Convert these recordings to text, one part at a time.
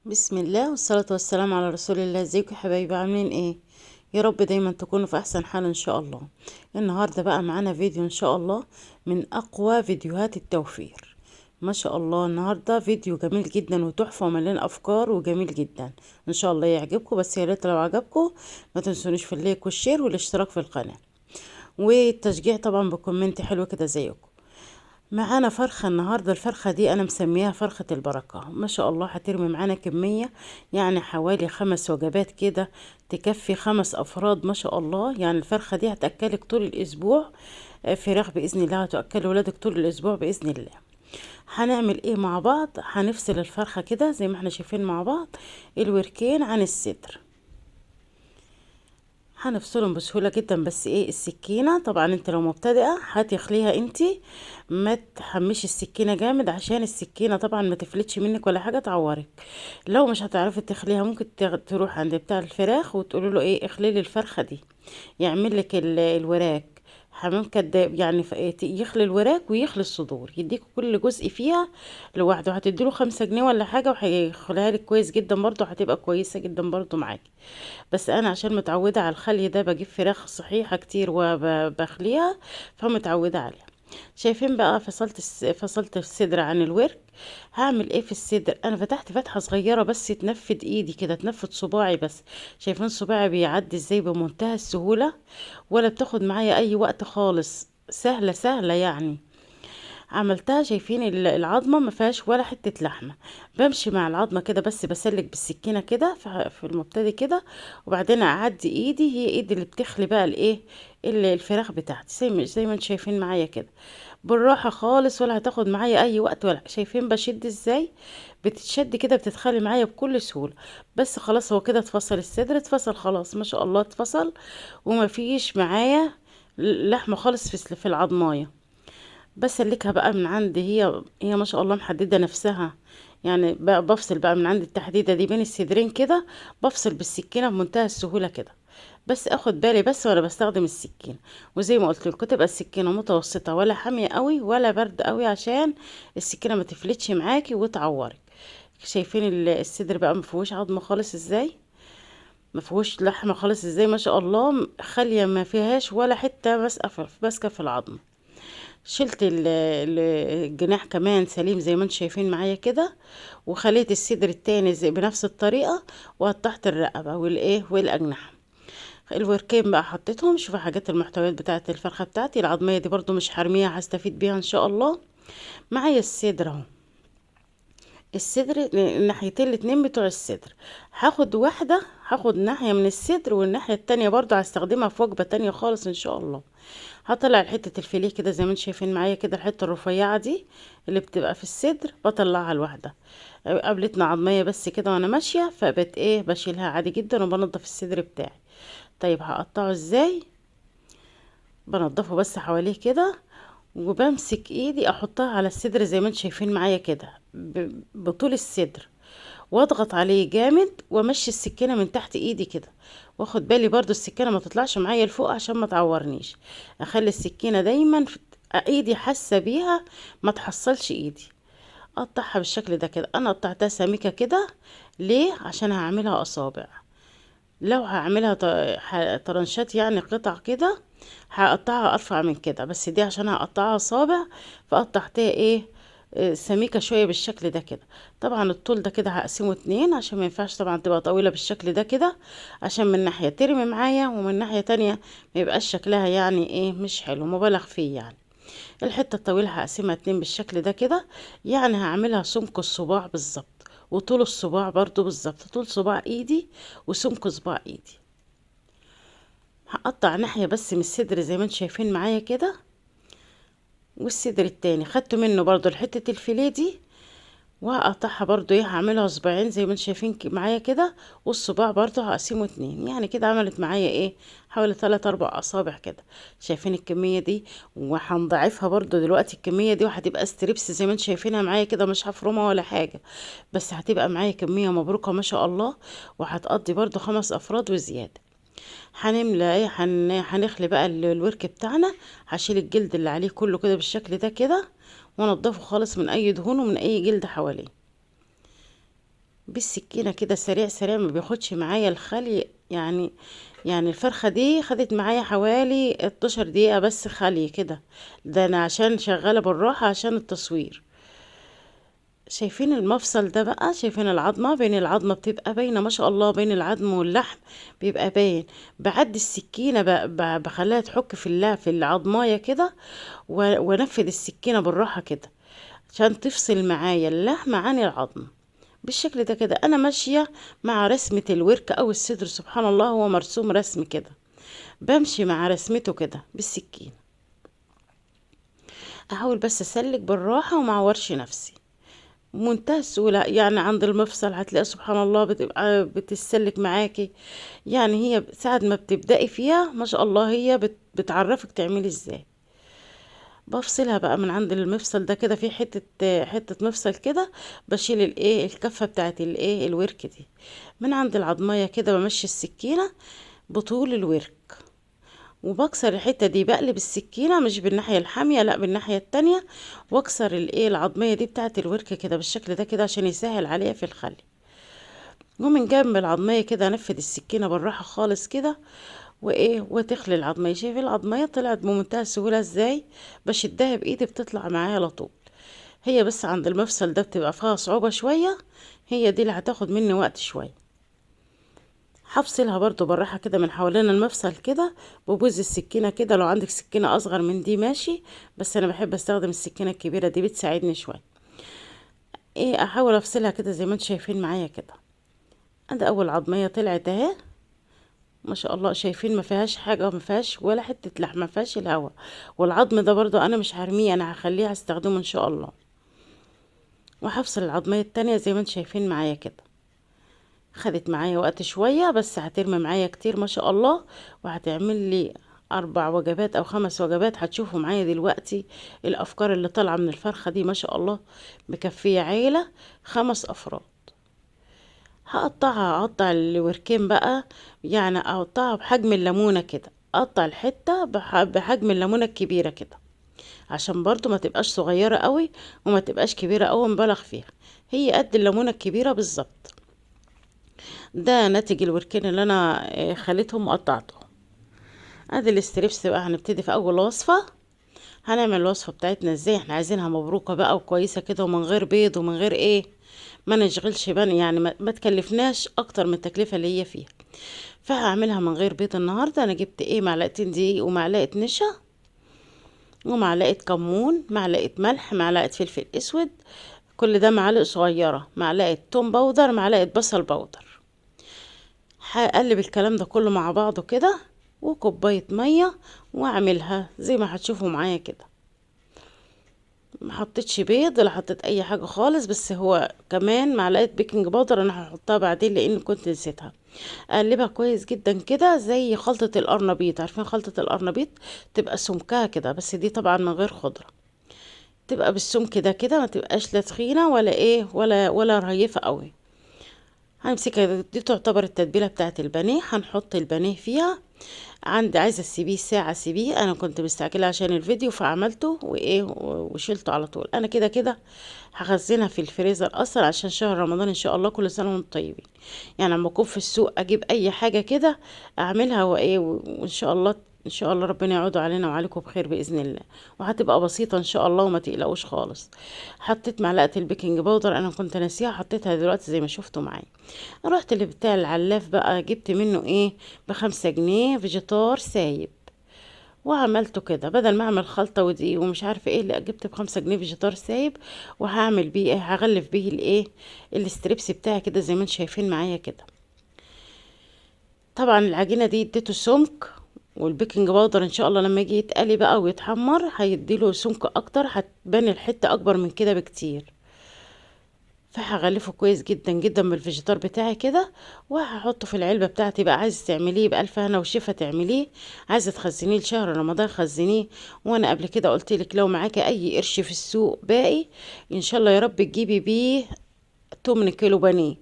بسم الله والصلاة والسلام على رسول الله. ازيكم يا حبايبي، عاملين ايه؟ يا رب دايما تكونوا في احسن حال ان شاء الله. النهاردة بقى معانا فيديو ان شاء الله من اقوى فيديوهات التوفير. ما شاء الله النهاردة فيديو جميل جدا وتحفة ومليان افكار وجميل جدا. ان شاء الله يعجبكم، بس يا ريت لو عجبكم ما تنسونيش في اللايك والشير والاشتراك في القناة والتشجيع طبعا بكومنت حلو كده زيكم. معانا فرخة النهاردة. الفرخة دي أنا مسميها فرخة البركة. ما شاء الله هترمي معانا كمية، يعني حوالي 5 وجبات كده تكفي 5 أفراد. ما شاء الله يعني الفرخة دي هتأكلك طول الأسبوع. فراخ بإذن الله هتأكل ولادك طول الأسبوع بإذن الله. هنعمل ايه مع بعض؟ هنفصل الفرخة كده زي ما احنا شايفين مع بعض، الوركين عن الصدر. هنفصلهم بسهولة جدا، بس ايه السكينة طبعا انت لو مبتدئة هتخليها انت، ما تحمش السكينة جامد عشان السكينة طبعا ما تفلتش منك ولا حاجة تعورك. لو مش هتعرفي تخليها ممكن تروح عند بتاع الفراخ وتقولوا له ايه اخلي لي الفرخة دي، يعمل لك الوراك. حمام كداب يعني يخلي الوراك ويخلي الصدور، يديك كل جزء فيها لوحده. هتديله 5 جنيه ولا حاجة وهيخليها لك كويس جدا برضه، هتبقى كويسة جدا برضه معاكي. بس انا عشان متعودة على الخلي ده بجيب فراخ صحيحة كتير وبخليها، فمتعودة عليها. شايفين بقى فصلت الصدر عن الورك. هعمل ايه في الصدر؟ انا فتحت فتحة صغيرة بس تنفد ايدي كده، تنفد صباعي بس. شايفين صباعي بيعدي ازاي بمنتهى السهولة، ولا بتاخد معايا اي وقت خالص، سهلة سهلة يعني. عملتها. شايفين العظمة ما فيهاش ولا حتة لحمة. بمشي مع العظمة كده بس بسلك بالسكينة كده في المبتدي كده، وبعدين اعدي ايدي، هي ايدي اللي بتخلي بقى الايه الفراخ بتاعتي، زي ما انتم شايفين معايا كده، بالراحة خالص، ولا هتاخد معايا اي وقت ولا. شايفين بشد ازاي؟ بتتشد كده بتتخلي معايا بكل سهولة. بس خلاص هو كده اتفصل الصدر، اتفصل خلاص ما شاء الله اتفصل، وما فيش معايا لحمة خالص في العظماية. بسلكها بقى من عند، هي ما شاء الله محددة نفسها. يعني بقى بفصل بقى من عند التحديدة دي بين الصدرين كده، بفصل بالسكينة بمنتهى السهولة كده. بس اخد بالي بس وانا بستخدم السكينة، وزي ما قلت لكم تبقى السكينة متوسطة، ولا حامية قوي ولا برد قوي، عشان السكينة ما تفلتش معاكي وتعورك. شايفين الصدر بقى مفيهوش عظمة خالص ازاي، مفيهوش لحمة خالص ازاي، ما شاء الله خالية ما فيهاش ولا حتة ماسكة في العظم. شلت الجناح كمان سليم زي ما انتم شايفين معايا كده، وخليت الصدر التاني زي بنفس الطريقة، وقطعت الرقبة والايه والاجنحة. الوركين بقى حطيتهم. شوفوا حاجات المحتويات بتاعه الفرخة بتاعتي. العظمية دي برضو مش هرميها، هستفيد بيها ان شاء الله. معايا الصدر اهو، الصدر الناحيتين الاتنين بتوع الصدر. هاخد واحدة، هاخد ناحية من الصدر، والناحية التانية برضو هستخدمها في وجبة تانية خالص ان شاء الله. هطلع حتة الفيليه كده زي ما انتم شايفين معايا كده، الحتة الرفيعة دي اللي بتبقى في الصدر بطلعها لوحدها. قابلتنا عظمية بس كده وانا ماشية، فبقت ايه بشيلها عادي جدا وبنضف الصدر بتاعي. طيب هقطعه ازاي؟ بنضفه بس حواليه كده، وبمسك ايدي احطها على الصدر زي ما انتم شايفين معايا كده، بطول الصدر، واضغط عليه جامد، وامشي السكينه من تحت ايدي كده، واخد بالي برضو السكينه ما تطلعش معايا لفوق عشان ما تعورنيش. اخلي السكينه دايما في ايدي حاسه بيها، ما تحصلش ايدي. اقطعها بالشكل ده كده. انا قطعتها سميكه كده ليه؟ عشان هعملها اصابع. لو هعملها طرنشات يعني قطع كده، هقطعها ارفع من كده، بس دي عشان هقطعها صابع، فقطعتها ايه سميكة شوية بالشكل ده كده. طبعا الطول ده كده هقسمه 2، عشان ما ينفعش طبعا تبقى طويلة بالشكل ده كده، عشان من ناحية ترمي معايا، ومن ناحية تانية ما يبقاش شكلها يعني ايه مش حلو مبالغ فيه يعني. الحتة الطويلة هقسمها 2 بالشكل ده كده، يعني هعملها سمك الصباع بالظبط، وطول الصباع برضو بالظبط، طول صباع ايدي وسمك صباع ايدي. هقطع ناحية بس من الصدر زي ما انتم شايفين معايا كده، والصدر التاني خدته منه برضو الحتة الفيليه دي، وهقطعها برضو ايه هعملها صباعين زي ما انتم شايفين معايا كده، والصباع برضو هقسمه 2، يعني كده عملت معايا ايه حوالي 3 4 اصابع كده. شايفين الكمية دي؟ وهنضاعفها برضو دلوقتي الكمية دي، وهتبقى ستريبس زي ما انتم شايفينها معايا كده، مش هفرمها ولا حاجة، بس هتبقى معايا كمية مبروكة ما شاء الله، وهتقضي برضو 5 افراد وزيادة. هنملى ايه هنخلي بقى الورك بتاعنا. هشيل الجلد اللي عليه كله كده بالشكل ده كده، وانضفه خالص من اي دهون ومن اي جلد حواليه. بالسكينة كده سريع سريع، ما بياخدش معايا الخلي يعني. يعني الفرخة دي خدت معايا حوالي 12 دقيقة بس خلي كده. ده انا عشان شغالة بالراحة عشان التصوير. شايفين المفصل ده بقى؟ شايفين العظمة؟ بين العظمة بتبقى باينة ما شاء الله، بين العظم واللحم بيبقى باين. بعد السكينة بخليها تحك في العظماية كده، وانفذ السكينة بالراحة كده عشان تفصل معايا اللحم عن العظم. بالشكل ده كده انا ماشية مع رسمة الورك او الصدر، سبحان الله هو مرسوم رسم كده، بمشي مع رسمته كده بالسكين. احاول بس اسلك بالراحة ومعورش نفسي، منتهى السهولة. يعني عند المفصل هتلاقي سبحان الله بتبقى بتسلك معاكي. يعني هي ساعة ما بتبدأي فيها ما شاء الله هي بتعرفك تعملي ازاي. بفصلها بقى من عند المفصل ده كده، في حتة مفصل كده، بشيل الايه الكفة بتاعت الايه الورك دي من عند العضمية كده، بمشي السكينة بطول الورك وبكسر الحتة دي، بقلب السكينة مش بالناحية الحامية لا بالناحية التانية، واكسر الايه العظمية دي بتاعت الورك كده بالشكل ده كده عشان يسهل عليها في الخلي. ومن جنب العظمية كده انفذ السكينة بالراحة خالص كده وتخلي العظمية. شايف العظمية طلعت بمنتهى السهولة ازاي؟ بشدها بايدي بتطلع معايا على طول. هي بس عند المفصل ده بتبقى فيها صعوبة شوية، هي دي اللي هتاخد مني وقت شوية. هفصلها برضو بالراحة كده من حوالين المفصل كده ببوز السكينة كده. لو عندك سكينة اصغر من دي ماشي، بس انا بحب استخدم السكينة الكبيرة دي بتساعدني شوية. احاول افصلها كده زي ما انتم شايفين معايا كده. ادي اول عظمية طلعت اهي ما شاء الله. شايفين ما فيهاش حاجة، ما فيهاش ولا حتة لحمة، ما فيهاش الهوا. والعظم ده برضو انا مش هرميه، انا هخليه هستخدمه ان شاء الله. وهفصل العظمية التانية زي ما انتم شايفين معايا كده. خدت معايا وقت شوية بس هترمي معايا كتير ما شاء الله، وهتعمل لي 4 وجبات او 5 وجبات. هتشوفوا معايا دلوقتي الافكار اللي طالعة من الفرخة دي ما شاء الله، مكفية عيلة 5 افراد. اقطع الوركين بقى، يعني اقطعها بحجم الليمونة كده، اقطع الحتة بحجم الليمونة الكبيرة كده، عشان برضو ما تبقاش صغيرة قوي وما تبقاش كبيرة قوي مبالغ فيها، هي قد الليمونة الكبيرة بالظبط. ده ناتج الوركين اللي انا خليتهم وقطعتهم. ادي الاستريبس بقى. هنبتدي في اول وصفة. هنعمل الوصفة بتاعتنا ازاي؟ احنا عايزينها مبروكة بقى وكويسة كده ومن غير بيض ومن غير ما نشغلش بقى، يعني ما تكلفناش اكتر من التكلفة اللي هي فيها. فهعملها من غير بيض النهاردة. انا جبت معلقتين دقيق ومعلقة نشا ومعلقة كمون، معلقة ملح، معلقة فلفل اسود، كل ده معالق صغيرة، معلقة توم باودر، معلقة بصل باودر. هقلب الكلام ده كله مع بعضه كده، وكوباية مية، واعملها زي ما هتشوفوا معايا كده. ما حطيتش بيض ولا حطيت اي حاجة خالص، بس هو كمان معلقة بيكنج باودر انا هحطها بعدين لان كنت نسيتها. اقلبها كويس جدا كده زي خلطة القرنبيط. عارفين خلطة القرنبيط؟ تبقى سمكها كده، بس دي طبعا من غير خضرة، تبقى بالسمك ده كده، ما تبقاش لا تخينة ولا ولا رهيفة قوي. هنمسكها دي تعتبر التتبيلة بتاعت البانيه. هنحط البانيه فيها. عايزة تسيبيه ساعة سيبيه، انا كنت مستعجلة عشان الفيديو فعملته وشلته على طول. انا كده كده هخزنها في الفريزر اصلا عشان شهر رمضان ان شاء الله، كل سنة وانتم طيبين. يعني لما اكون في السوق اجيب اي حاجة كده اعملها وان شاء الله ان شاء الله ربنا يعود علينا وعليكم بخير باذن الله. وهتبقى بسيطه ان شاء الله وما تقلقوش خالص. حطيت معلقه البيكنج باودر انا كنت ناسيها، حطيتها دلوقتي زي ما شفتوا معايا. رحت اللي بتاع العلاف بقى جبت منه ب5 جنيه فيجيتار سايب، وعملته كده بدل ما اعمل خلطه ودقيق ومش عارفه اللي جبت ب5 جنيه فيجيتار سايب. وهعمل بيه هغلف بيه الستريبس بتاعي كده زي ما انتم شايفين معايا كده. طبعا العجينه دي اديته سمك، والبيكنج باودر ان شاء الله لما يجي يتقلي بقى ويتحمر هيديله سمك اكتر، هتبان الحته اكبر من كده بكتير. فهغلفه كويس جدا جدا بالفيجيتار بتاعي كده، وهحطه في العلبه بتاعتي بقى. عايز تعمليه بالف هنا وشفا تعمليه، عايزه تخزنيه لشهر رمضان خزنيه. وانا قبل كده قلت لك لو معاكي اي قرش في السوق باقي ان شاء الله يا رب تجيبي بيه 8 كيلو بانيه.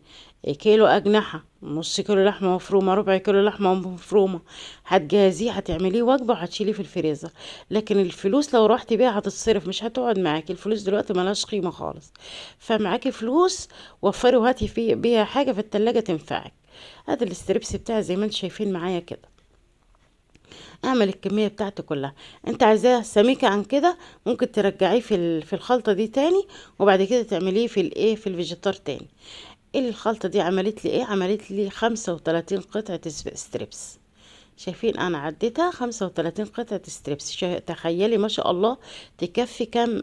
كيلو أجنحة، نص كيلو لحمة مفرومة، ربع كيلو لحمة مفرومة. هتجهزيه هتعمليه وجبة وهتشيليه في الفريزر. لكن الفلوس لو رحتي بيها هتتصرف، مش هتقعد معاكي الفلوس دلوقتي، ملهاش قيمة خالص. فمعاكي فلوس وفري وهاتي في بيها حاجة في التلاجة تنفعك. هذا الاستريبس بتاعي زي ما انتم شايفين معايا كده. اعمل الكمية بتاعتي كلها. انت عايزاه سميكة عن كده ممكن ترجعيه في الخلطة دي تاني، وبعد كده تعمليه في الايه في الفيجيتار تاني. الخلطة دي عملت لي ايه؟ عملت لي 35 قطعة ستريبس. شايفين انا عديتها 35 قطعة ستريبس. تخيلي ما شاء الله تكفي كم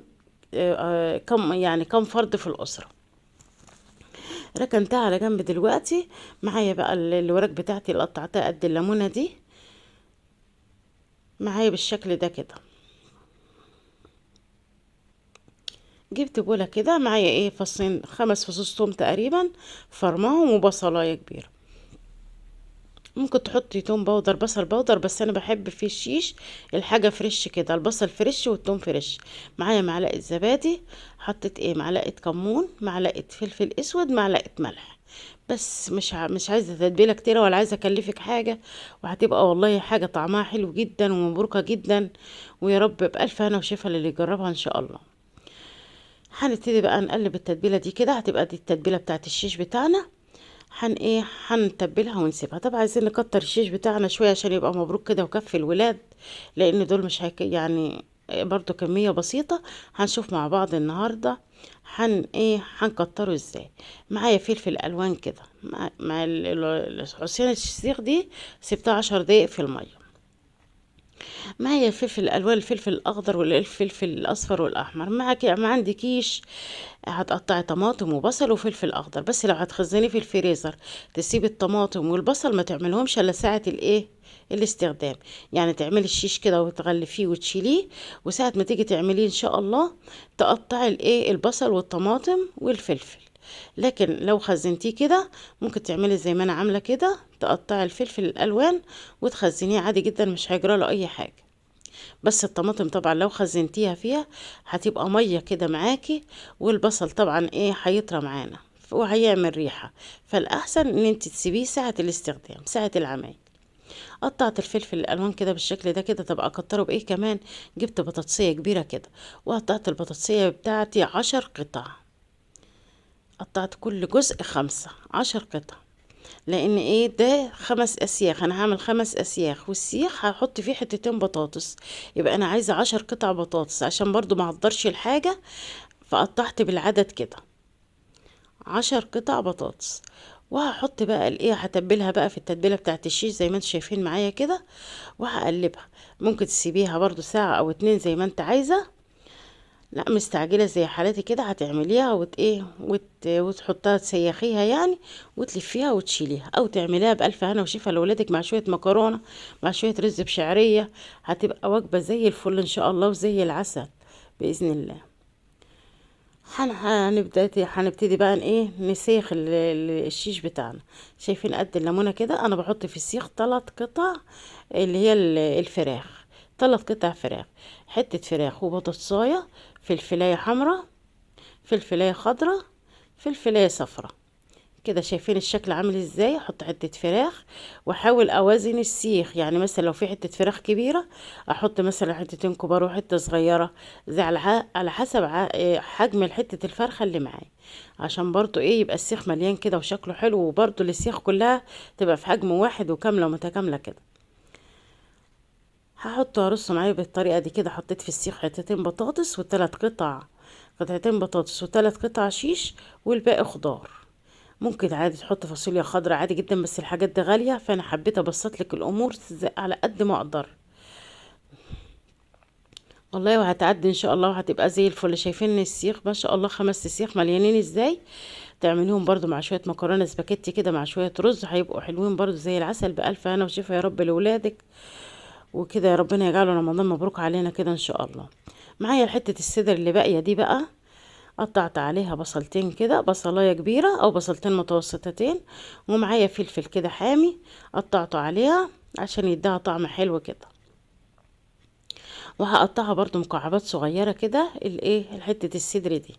كم يعني كم فرد في الأسرة. ركنتها على جنب دلوقتي. معايا بقى الوراك بتاعتي اللي قطعتها قد الليمونة دي، معايا بالشكل ده كده. جبت بولة كده، معايا ايه فصين 5 فصوص توم تقريبا فرماهم، وبصلاية كبيرة. ممكن تحطي توم باودر بصل باودر، بس انا بحب في الشيش الحاجة فريش كده، البصل فريش والتوم فريش. معايا معلقة زبادي، حطيت ايه معلقة كمون، معلقة فلفل اسود، معلقة ملح. بس مش عايزة تتبيلة كتيرة ولا عايزة اكلفك حاجة، وهتبقى والله حاجة طعمها حلو جدا ومبروكة جدا. ويا رب بألف هنا وشفا للي يجربها ان شاء الله. هنبتدي بقى نقلب التتبيله دي كده، هتبقى دي التتبيله بتاعت الشيش بتاعنا. هنتبلها ونسيبها. طبعا عايزين نكتر الشيش بتاعنا شويه عشان يبقى مبروك كده وكفي الولاد، لان دول مش يعني برضو كميه بسيطه. هنشوف مع بعض النهارده هنكتره ازاي. معايا فلفل الوان كده، مع عصيان الفسيخ دي سبتها 10 دقايق في الميه. معايا الفلفل الالوان، الفلفل الاخضر والفلفل الاصفر والاحمر. معاك ما عندي كيش هتقطعي طماطم وبصل وفلفل اخضر. بس لو هتخزنيه في الفريزر تسيبي الطماطم والبصل ما تعملهمش الا ساعه الاستخدام. يعني تعملي الشيش كده وتغلفيه وتشيليه، وساعه ما تيجي تعمليه ان شاء الله تقطعي البصل والطماطم والفلفل. لكن لو خزنتيه كده ممكن تعملي زي ما انا عامله كده، تقطعي الفلفل الالوان وتخزنيه عادي جدا، مش هيجرى له اي حاجه. بس الطماطم طبعا لو خزنتيها فيها هتبقى ميه كده معاكي، والبصل طبعا هيطرى معانا وهيعمل ريحه. فالاحسن ان انت تسيبيه ساعه الاستخدام، ساعه العمايل. قطعت الفلفل الالوان كده بالشكل ده كده. طب اكتره بايه كمان؟ جبت بطاطسيه كبيره كده، وقطعت البطاطسيه بتاعتي 10 قطع. قطعت كل جزء 10 قطع. لان ده 5 اسياخ، انا هعمل 5 اسياخ، والسيخ هحط فيه حتتين بطاطس. يبقى انا عايزة 10 قطع بطاطس عشان برضو ما اقدرش الحاجة. فقطعت بالعدد كده 10 قطع بطاطس. وهحط بقى هتبلها بقى في التتبيله بتاعت الشيش زي ما انتم شايفين معايا كده، وهقلبها. ممكن تسيبيها برضو ساعة او 2 زي ما انت عايزة. لا مستعجله زي حالتي كده هتعمليها وتحطها تسيخيها يعني، وتلفيها وتشيليها، او تعمليها بألف هنا وشفا لولادك مع شويه مكرونه، مع شويه رز بشعريه. هتبقى وجبه زي الفل ان شاء الله وزي العسل باذن الله. هنبتدي بقى نسيخ الشيش بتاعنا. شايفين قد الليمونه كده. انا بحط في السيخ 3 قطع اللي هي الفراخ. 3 قطع فراخ، حته فراخ وبطاطسايه، فلفلايه حمراء، فلفلايه خضراء، فلفلايه صفراء. كده شايفين الشكل عامل ازاي. احط حته فراخ واحاول اوازن السيخ. يعني مثلا لو في حته فراخ كبيره احط مثلا حتتين كبار وحته صغيره، زي على حسب حجم حته الفرخه اللي معايا، عشان برضو يبقى السيخ مليان كده وشكله حلو، وبرضو السيخ كلها تبقى في حجم واحد وكامله ومتكامله كده. هحط ارص معايا بالطريقه دي كده. حطيت في السيخ حتتين بطاطس قطعتين بطاطس و3 قطع شيش، والباقي خضار. ممكن عادي تحط فاصوليا خضراء عادي جدا، بس الحاجات دي غالية، فانا حبيت ابسط لك الامور على قد ما اقدر. والله وهتعدي ان شاء الله وهتبقى زي الفل. شايفين السيخ ما شاء الله 5 سيخ مليانين ازاي. تعمليهم برضو مع شوية مكرونة سباكيتي كده مع شوية رز، هيبقوا حلوين برضو زي العسل. بألف هنا وشفا يا رب لولادك. وكده يا ربنا يجعله رمضان مبروك علينا كده ان شاء الله. معايا حتة الصدر اللي باقية دي بقى، قطعت عليها بصلتين كده، بصلاية كبيرة او بصلتين متوسطتين، ومعايا فلفل كده حامي قطعته عليها عشان يديها طعم حلو كده. وهقطعها برضو مكعبات صغيرة كده حتة الصدر دي.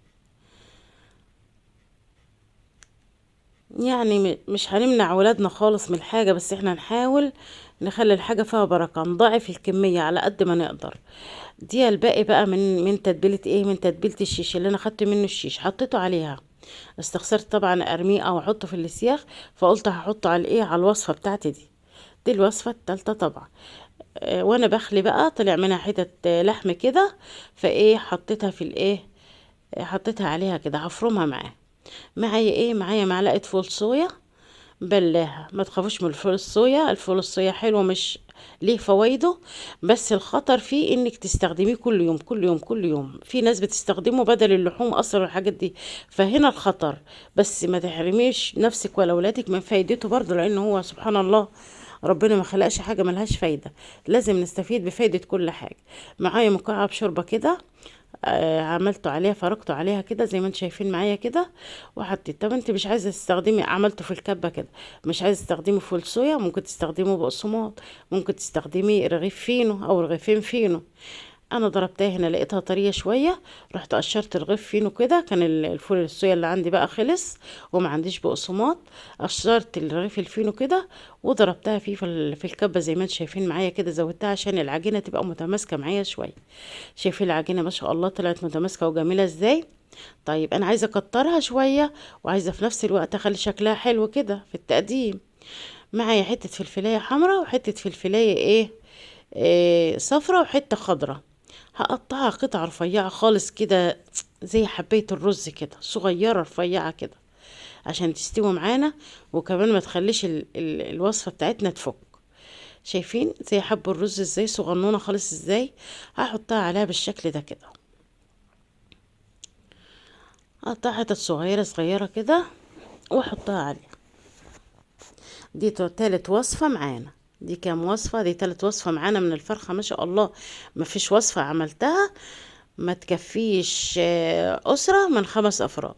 يعني مش هنمنع ولادنا خالص من الحاجة، بس احنا نحاول نخلي الحاجة فيها بركة، نضاعف الكمية على قد ما نقدر. دي الباقي بقى من تتبيلة ايه، من تتبيلة الشيش اللي انا خدت منه الشيش حطيته عليها. استخسرت طبعا ارميه او احطه في السياخ، فقلت هحطه على ايه، على الوصفة بتاعتي دي الوصفة التالتة طبعا. وانا بخلي بقى طلع منها حتت لحم كده، فايه حطيتها في الايه، حطيتها عليها كده هفرمها معايا ايه، معايا معلقة فول صويا بلاها. ما تخافوش من الفول الصويا، الفول الصويا حلو، مش ليه فوائده، بس الخطر فيه انك تستخدميه كل يوم كل يوم كل يوم. في ناس بتستخدمه بدل اللحوم اصلا والحاجات دي، فهنا الخطر. بس ما تحرميش نفسك ولا اولادك من فايدته برضه، لان هو سبحان الله ربنا ما خلقش حاجة ملهاش فايدة، لازم نستفيد بفايدة كل حاجة. معايا مكعب شوربة كده، عملته عليها، فركته عليها كده زي ما انتم شايفين معايا كده وحطيت. طب انت مش عايزه تستخدمي، عملته في الكبه كده، مش عايزه تستخدمي فول صويا، ممكن تستخدمي بقسماط، ممكن تستخدمي رغيف فينو او رغيفين فينو. انا ضربتها هنا لقيتها طريه شويه، رحت قشرت رغيف فينو كده، كان الفول الصويا اللي عندي بقى خلص وما عنديش بقسماط، قشرت الرغيف الفينو كده وضربتها فيه في الكبه زي ما انتم شايفين معايا كده، زودتها عشان العجينه تبقى متماسكه معايا شويه. شايفين العجينه ما شاء الله طلعت متماسكه وجميله ازاي. طيب انا عايزه اكترها شويه، وعايزه في نفس الوقت اخلي شكلها حلو كده في التقديم. معايا حته فلفلايه حمراء وحته فلفلايه ايه، صفرة وحته خضرة. هقطعها قطع رفيعه خالص كده، زي حبايه الرز كده، صغيره رفيعه كده عشان تستوي معانا، وكمان ما تخليش الوصفه بتاعتنا تفك. شايفين زي حب الرز ازاي صغنونه خالص ازاي. هحطها عليها بالشكل ده كده، اقطع حتت صغيرة صغيرة كده واحطها عليها. دي تالت وصفة معانا. دي كام وصفة؟ دي تالت وصفة معانا من الفرخة ما شاء الله. مفيش وصفة عملتها ما تكفيش أسرة من 5 أفراد.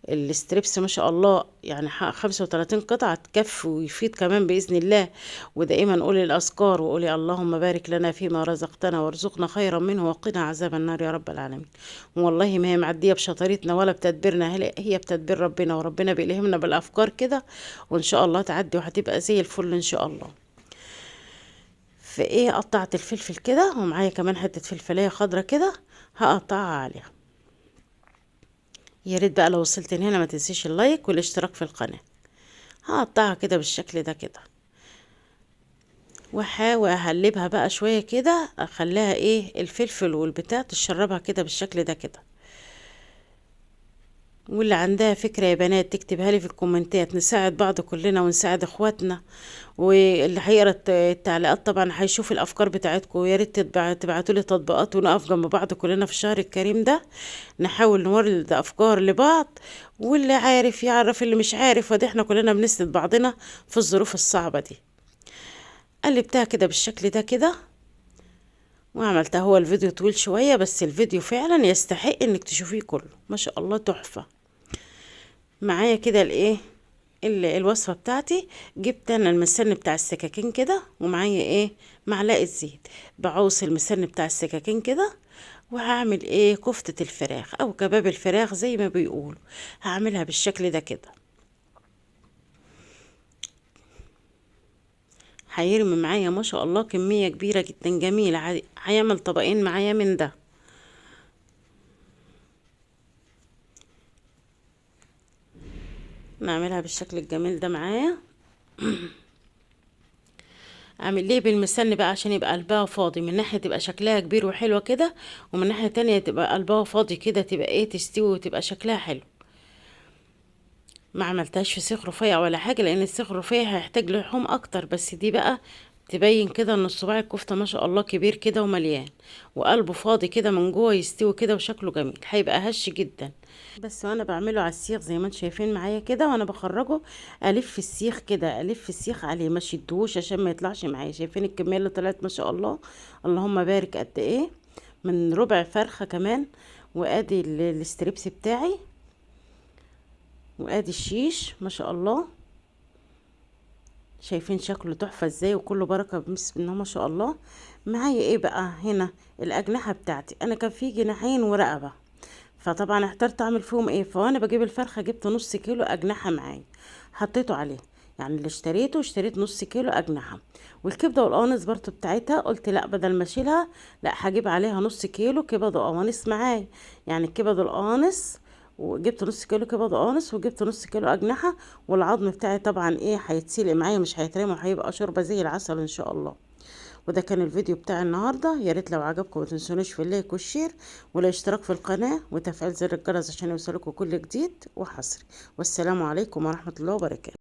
الستريبس ما شاء الله يعني 35 قطعة تكفي ويفيد كمان بإذن الله. ودائما قولي الأذكار وقولي اللهم بارك لنا فيما رزقتنا وارزقنا خيرا منه وقنا عذاب النار يا رب العالمين. والله ما هي معدية بشطارتنا ولا بتدبيرنا، هي بتدبير ربنا، وربنا بيلهمنا بالأفكار كده، وإن شاء الله تعدي وهتبقى زي الفل إن شاء الله. في ايه، قطعت الفلفل كده، ومعايا كمان حتة فلفلاية خضرة كده هقطعها عليها. يا ريت بقى لو وصلت هنا ما تنسيش اللايك والاشتراك في القناة. هقطعها كده بالشكل ده كده، واحاول اقلبها بقى شوية كده، اخليها ايه الفلفل والبتاع تشربها كده بالشكل ده كده. واللي عندها فكرة يا بنات تكتبها لي في الكومنتات، نساعد بعض كلنا ونساعد اخواتنا. واللي هيقرا التعليقات طبعا هيشوف الافكار بتاعتكم، ويا ريت تبعتوا لي تطبيقات ونقف جنب بعض كلنا في الشهر الكريم ده، نحاول نورد افكار لبعض، واللي عارف يعرف اللي مش عارف، ودي احنا كلنا بنسند بعضنا في الظروف الصعبة دي. قلبتها كده بالشكل ده كده وعملتها. هو الفيديو طويل شوية بس الفيديو فعلا يستحق انك تشوفيه كله، ما شاء الله تحفة. معايا كده الايه، الوصفة بتاعتي. جبت انا المسن بتاع السكاكين كده، ومعايا ايه معلقة زيت، بعوص المسن بتاع السكاكين كده، وهعمل ايه كفتة الفراخ او كباب الفراخ زي ما بيقولوا. هعملها بالشكل ده كده، هيرمي معايا ما شاء الله كمية كبيرة جدا جميلة، هيعمل طبقين معايا من ده. نعملها بالشكل الجميل ده معايا. اعمل ليه بالمسن بقى عشان يبقى قلبها فاضي، من ناحية تبقى شكلها كبير وحلوة كده، ومن ناحية تانية تبقى قلبها فاضي كده، تبقى ايه تستوي وتبقى شكلها حلو. ما عملتهاش في سيخ رفيع ولا حاجة، لان السيخ الرفيع هيحتاج لحوم اكتر، بس دي بقى تبين كده ان الصباع الكفتة ما شاء الله كبير كده ومليان، وقلبه فاضي كده من جوه، يستوي كده وشكله جميل، هيبقى هش جدا. بس وانا بعمله على السيخ زي ما انتم شايفين معايا كده، وانا بخرجه الف السيخ كده، الف السيخ عليه ما شدهوش عشان ما يطلعش معايا. شايفين الكميه اللي طلعت ما شاء الله، اللهم بارك قد ايه، من ربع فرخه كمان. وادي الاستريبس بتاعي، وادي الشيش ما شاء الله. شايفين شكله تحفه ازاي، وكله بركه بسم الله ما شاء الله. معايا ايه بقى هنا الاجنحه بتاعتي، انا كان في جناحين ورقبه، فطبعا احترت اعمل فيهم ايه، فوانا بجيب الفرخه جبت نص كيلو اجنحه معايا. حطيته عليه. يعني اللي اشتريت نص كيلو اجنحه. والكبده والقوانص برضو بتاعتها قلت لا، بدل ما اشيلها لا هجيب عليها نص كيلو كبد وقوانص معايا. يعني الكبد والقوانص، وجبت نص كيلو كبد وقوانص وجبت نص كيلو اجنحه. والعظم بتاعي طبعا ايه هيتسلق معايا، مش هيترمي، وهيبقى شوربه زي العسل ان شاء الله. وده كان الفيديو بتاع النهارده. يا ريت لو عجبكم ما تنسونيش في اللايك والشير والاشتراك في القناه وتفعيل زر الجرس عشان يوصلكم كل جديد وحصري. والسلام عليكم ورحمه الله وبركاته.